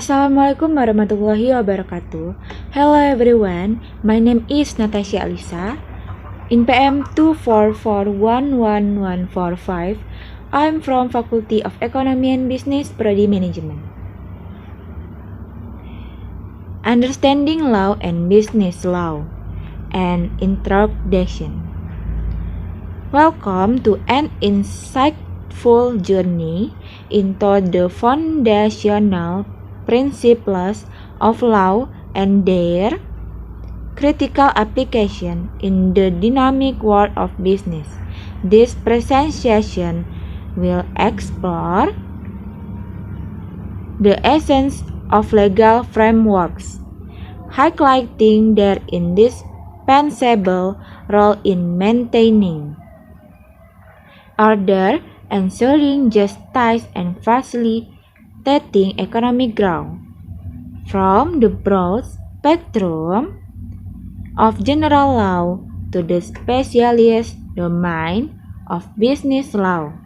Assalamualaikum warahmatullahi wabarakatuh. Hello everyone, my name is Natasha Alisa. In PM 2441145, I'm from Faculty of Economy and Business, Prodi Management. Understanding Law and Business Law, an Introduction. Welcome to an insightful journey into the foundational principles of law and their critical application in the dynamic world of business. This presentation will explore the essence of legal frameworks, highlighting their indispensable role in maintaining order, ensuring justice, and facilitating economic growth. From the broad spectrum of general law to the specialist domain of business law,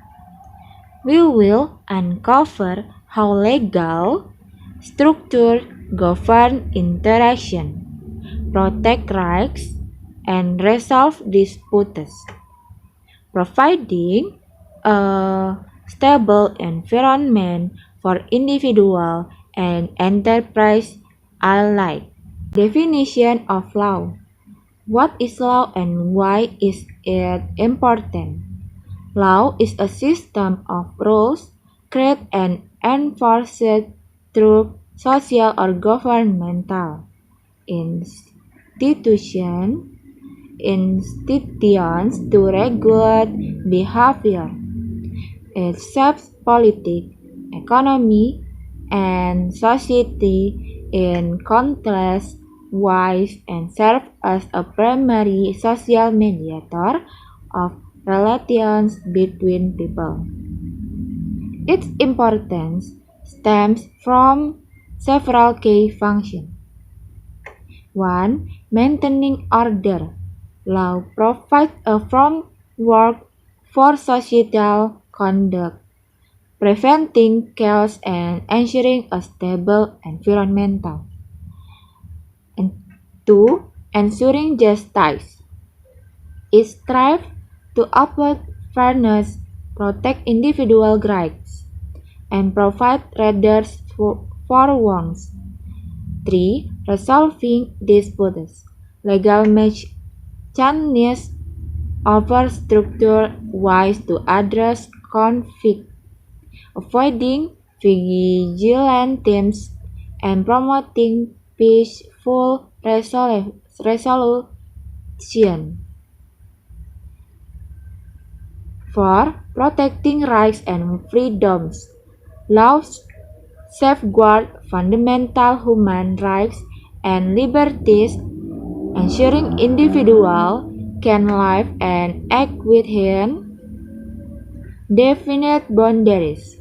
we will uncover how legal structure govern interaction, protect rights, and resolve disputes, providing a stable environment for individual and enterprise alike. Definition of law. What is law and why is it important? Law is a system of rules created and enforced through social or governmental institutions to regulate behavior. It shapes politics, economy, and society in countless ways and serves as a primary social mediator of relations between people. Its importance stems from several key functions. 1. Maintaining order. Law provides a framework for societal conduct, preventing chaos and ensuring a stable environment. And 2. Ensuring justice. It strives to uphold fairness, protect individual rights, and provide redress for wrongs. 3. Resolving disputes. Legal mechanisms offer structured ways to address conflict, avoiding vigilantism and promoting peaceful resolution. 4. Protecting rights and freedoms. Laws safeguard fundamental human rights and liberties, ensuring individuals can live and act within definite boundaries.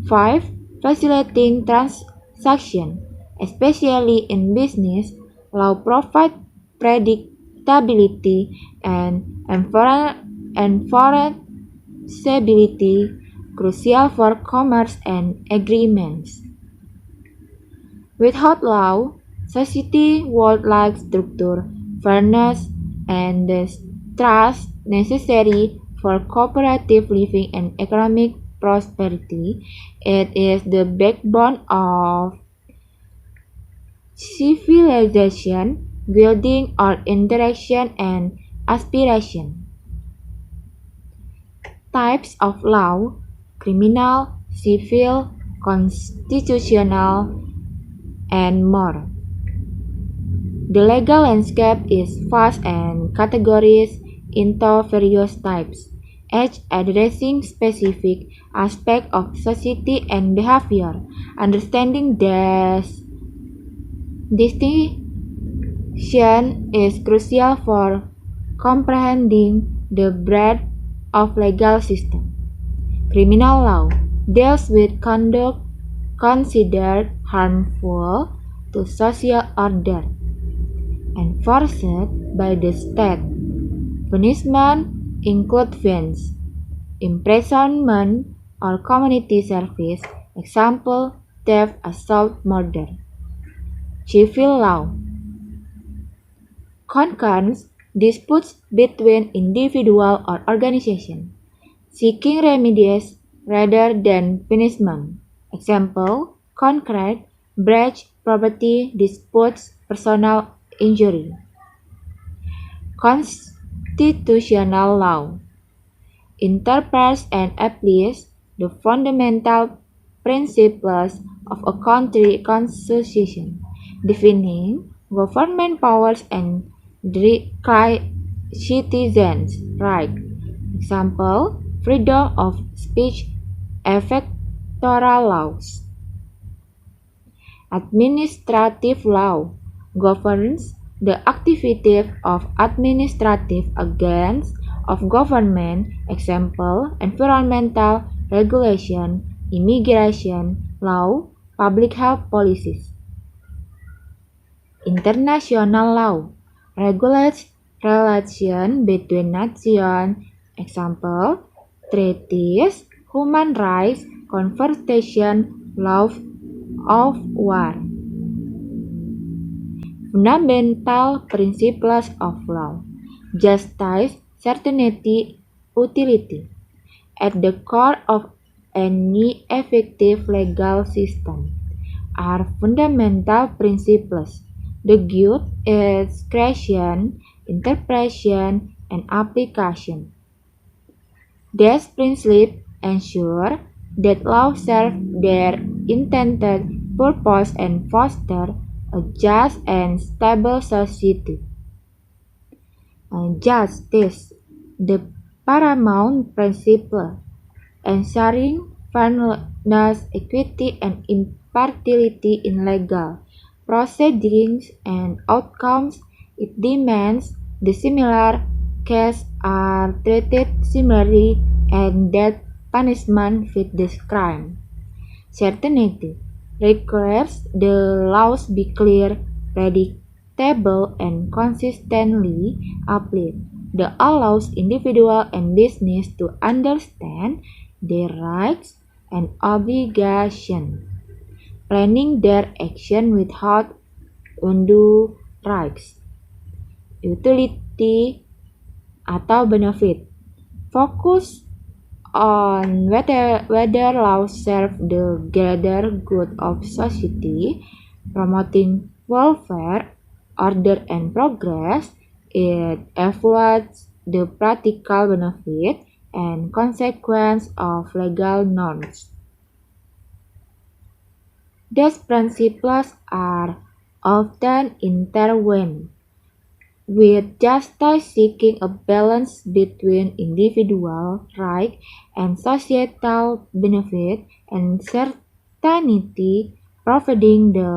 5. Facilitating transactions, especially in business. Law provides predictability and enforceability, crucial for commerce and agreements. Without law, society would lack structure, fairness, and the trust necessary for cooperative living and economic prosperity. It is the backbone of civilization, building our interaction and aspiration. Types of law: criminal, civil, constitutional, and more. The legal landscape is vast and categorized into various types, each addressing specific aspects of society and behavior. Understanding this distinction is crucial for comprehending the breadth of legal system. Criminal law deals with conduct considered harmful to social order, enforced by the state. Punishment include fines, imprisonment, or community service. Example, theft, assault, murder. Civil law concerns disputes between individual or organization, seeking remedies rather than punishment. Example, concrete, breach, property disputes, personal injury. Constitutional law interprets and applies the fundamental principles of a country constitution, defining government powers and citizens' rights. Example, freedom of speech, electoral laws. Administrative law governs the activities of administrative agents of government, example, environmental regulation, immigration law, public health policies. International law regulates relations between nations, example, treaties, human rights, conservation, law of war. Fundamental principles of law: justice, certainty, utility. At the core of any effective legal system are fundamental principles: the good is creation, interpretation, and application. These principles ensure that laws serve their intended purpose and foster a just and stable society. Justice, the paramount principle, ensuring fairness, equity, and impartiality in legal proceedings and outcomes. It demands the similar cases are treated similarly and that punishment fit this crime. Certainty requires the laws be clear, predictable, and consistently applied. That allows individual and business to understand their rights and obligations, planning their action without undue risks. Utility atau benefit focus on whether laws serve the greater good of society, promoting welfare, order, and progress. It evaluates the practical benefit and consequence of legal norms. These principles are often intertwined with justice, seeking a balance between individual rights and societal benefit, and certainty, providing the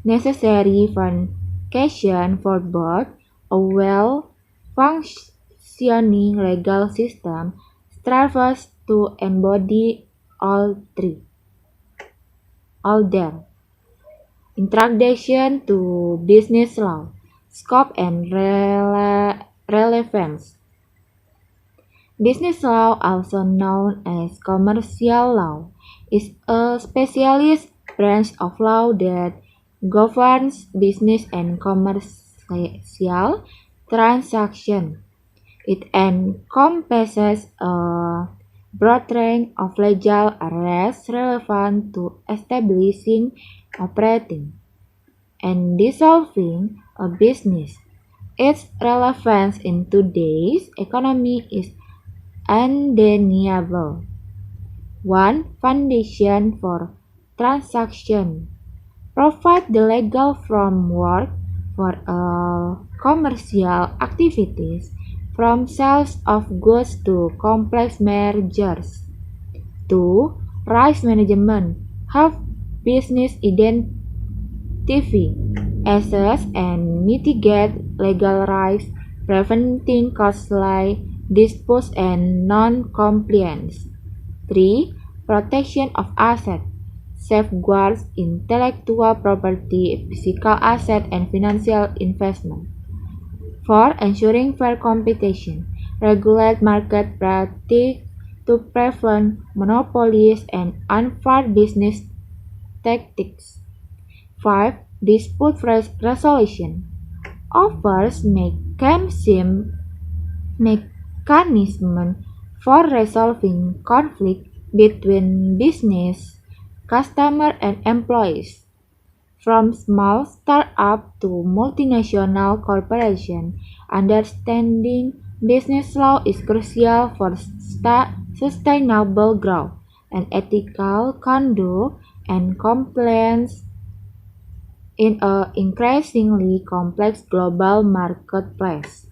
necessary foundation for both. A well-functioning legal system strives to embody all three. All there. Introduction to business law. Scope and relevance. Business law, also known as commercial law, is a specialist branch of law that governs business and commercial transactions. It encompasses a broad range of legal areas relevant to establishing, operating, and dissolving a business. Its relevance in today's economy is undeniable. One foundation for transaction provide the legal framework for all commercial activities, from sales of goods to complex mergers. 2. Risk management help business identify, assess, and mitigate legal risks, preventing costly disputes and non-compliance. 3. Protection of assets safeguards intellectual property, physical assets, and financial investment. 4. Ensuring fair competition regulate market practice to prevent monopolies and unfair business tactics. 5. Dispute resolution offers mechanism for resolving conflict between business, customer, and employees. From small startup to multinational corporation, understanding business law is crucial for sustainable growth and ethical conduct and compliance in an increasingly complex global marketplace.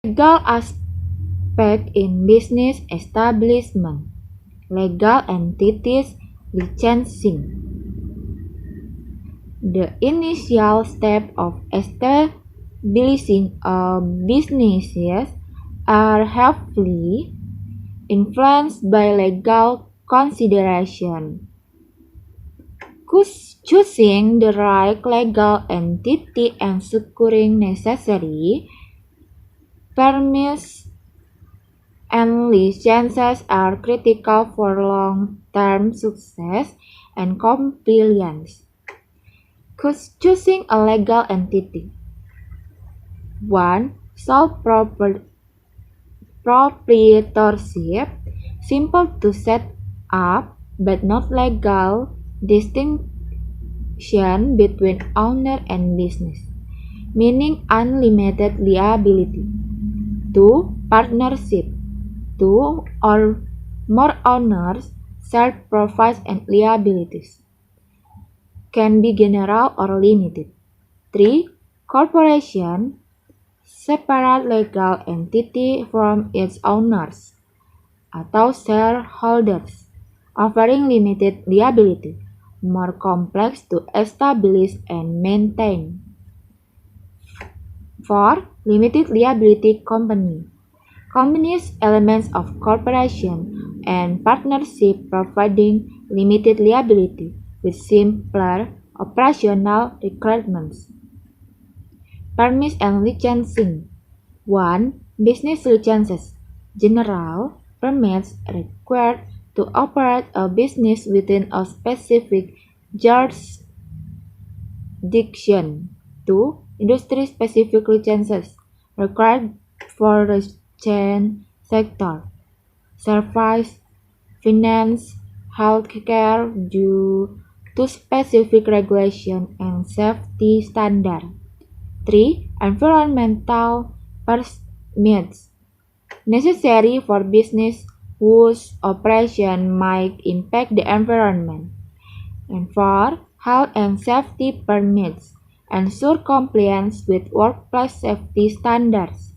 Legal aspect in business establishment. Legal entities licensing. The initial step of establishing a business are heavily influenced by legal consideration. Choosing the right legal entity and securing necessary permits and licenses are critical for long-term success and compliance. Choosing a legal entity. 1. Sole proprietorship. Simple to set up, but not legal distinction between owner and business, meaning unlimited liability. 2. Partnership. 2 or more owners, shared profits and liabilities. Can be general or limited. 3. Corporation. Separate legal entity from its owners atau shareholders, offering limited liability, more complex to establish and maintain. 4. Limited liability company. Combines elements of corporation and partnership providing limited liability with simpler operational requirements. Permits and licensing. 1. Business licenses. General permits required to operate a business within a specific jurisdiction. 2. Industry-specific licenses required for the chain sector, service, finance, healthcare due to specific regulation and safety standard. 3. Environmental permits necessary for business whose operation might impact the environment. And 4. Health and safety permits ensure compliance with workplace safety standards.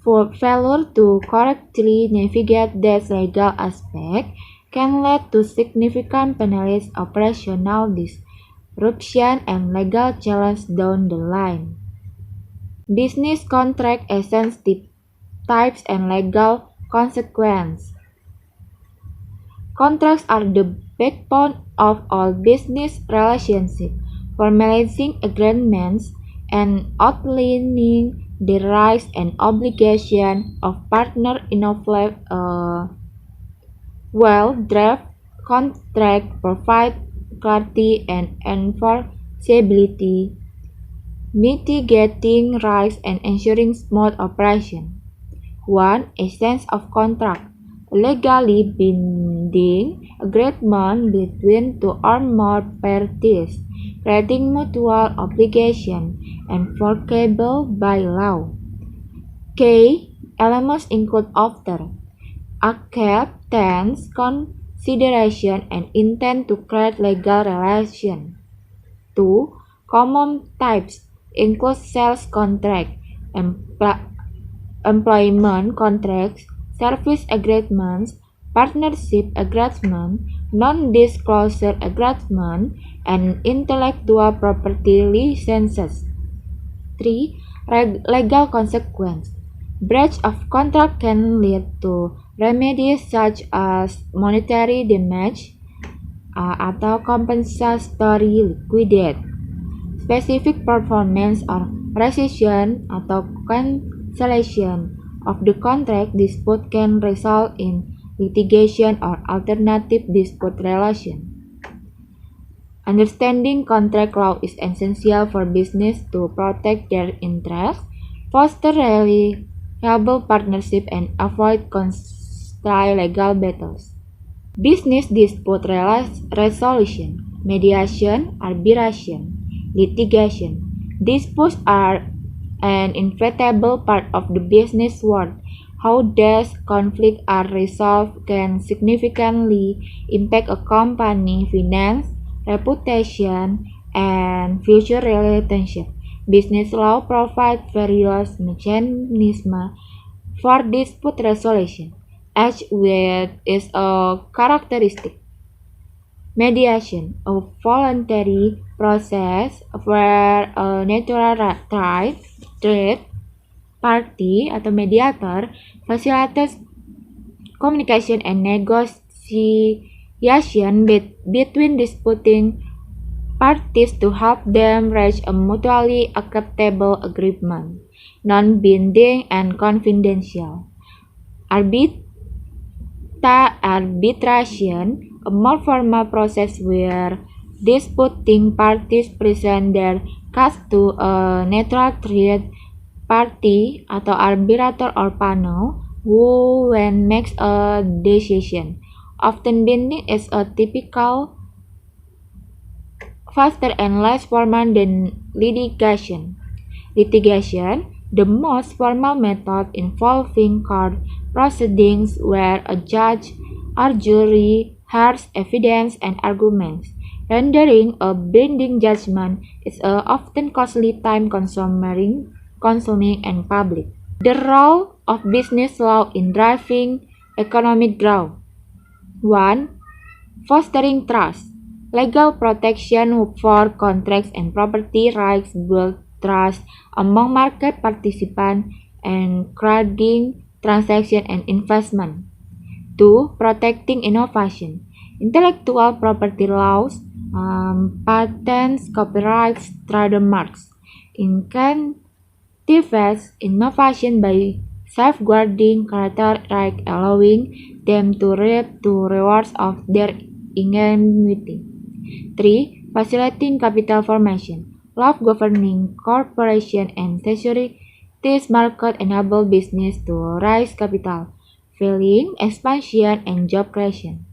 For failure to correctly navigate this legal aspect can lead to significant penalties, operational disruption, and legal challenge down the line. Business contract essence types and legal consequences. Contracts are the backbone of all business relationships, formalizing agreements and outlining the rights and obligations of partners in a well-drafted contract provide clarity and enforceability, mitigating risks and ensuring smooth operation. 1. Essence of contract. A legally binding agreement between two or more parties, creating mutual obligation enforceable by law. Key elements include author, acceptance, consideration, and intent to create legal relation. 2. Common types include sales contract, employment contracts, service agreements, partnership agreement, non-disclosure agreement, and intellectual property licenses. 3. Legal consequence. Breach of contract can lead to remedies such as monetary damage atau compensatory liquidated. Specific performance or rescission atau cancellation of the contract dispute can result in litigation, or alternative dispute resolution. Understanding contract law is essential for business to protect their interests, foster reliable partnership, and avoid costly legal battles. Business dispute resolution, mediation, arbitration, litigation. Disputes are an inevitable part of the business world. How these conflicts are resolved can significantly impact a company's finance, reputation, and future relationship. Business law provides various mechanisms for dispute resolution, each with its characteristic. Mediation, a voluntary process where a neutral third party atau mediator facilitates communication and negotiation between disputing parties to help them reach a mutually acceptable agreement, non-binding and confidential. Arbitration, a more formal process where disputing parties present their case to a neutral third party atau arbitrator or panel who when makes a decision. Often binding is a typical faster and less formal than litigation. Litigation, the most formal method involving court proceedings where a judge or jury hears evidence and arguments. Rendering a binding judgment is often costly, time-consuming, and public. The role of business law in driving economic growth. 1. Fostering trust. Legal protection for contracts and property rights build trust among market participants, encouraging transaction and investment. 2. Protecting innovation. Intellectual property laws, patents, copyrights, trademarks, incentivize innovation by safeguarding character rights, allowing them to reap the rewards of their ingenuity. 3. Facilitating capital formation. Law governing corporations and securities market enable business to raise capital, fueling expansion and job creation.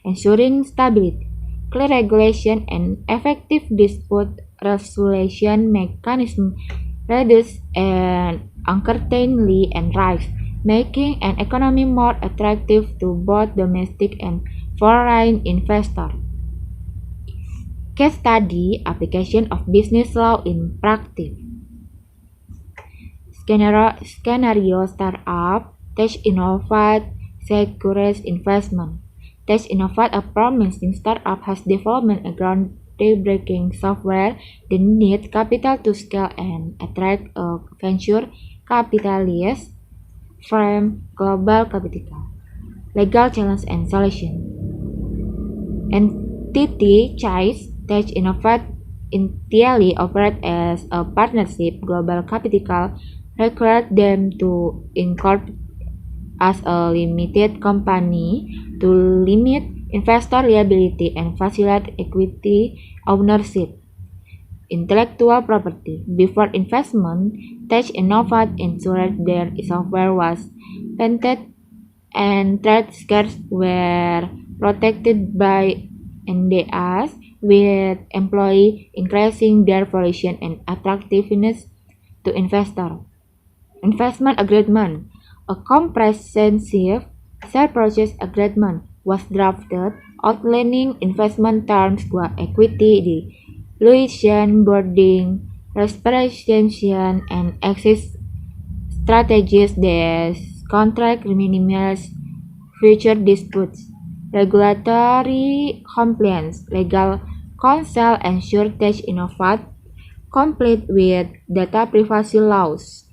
Ensuring stability. Clear regulation and effective dispute resolution mechanisms reduce uncertainty and risks, making an economy more attractive to both domestic and foreign investors. Case study: application of business law in practice. Scenario: startup, Tech Innovat, secures investment. Tech Innovat, a promising startup, has developed a groundbreaking software that needs capital to scale and attract a venture capitalist from global capital. Legal challenge and solution. Entity Choice. Tech Innovat initially operate as a partnership. Global capital required them to incorporate as a limited company to limit investor liability and facilitate equity ownership. Intellectual property. Before investment, Tech Innovat ensured their software was patented and trade secrets were protected by NDAs, with employees increasing their valuation and attractiveness to investors. Investment agreement. A comprehensive share purchase agreement was drafted outlining investment terms, equity dilution, boarding, representation, and exit strategies. These contract minimize future disputes. Regulatory compliance. Legal counsel ensure Tech Innovat comply with data privacy laws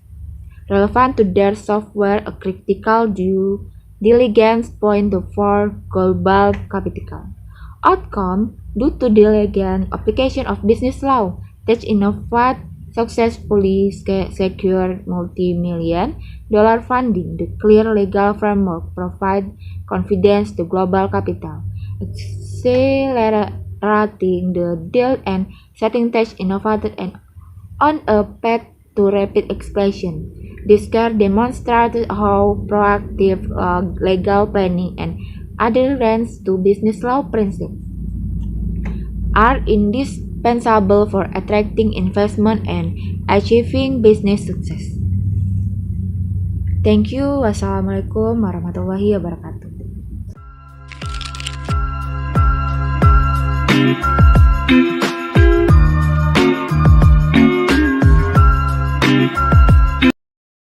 relevant to their software, a critical due diligence point for global capital. Outcome: due to diligent application of business law, Tech Innovat successfully secured multi-million dollar funding. The clear legal framework provides confidence to global capital, accelerating the deal and setting Tech innovated and on a path to rapid expansion. This case demonstrated how proactive legal planning and adherence to business law principles are indispensable for attracting investment and achieving business success. Thank you. Wassalamualaikum warahmatullahi wabarakatuh.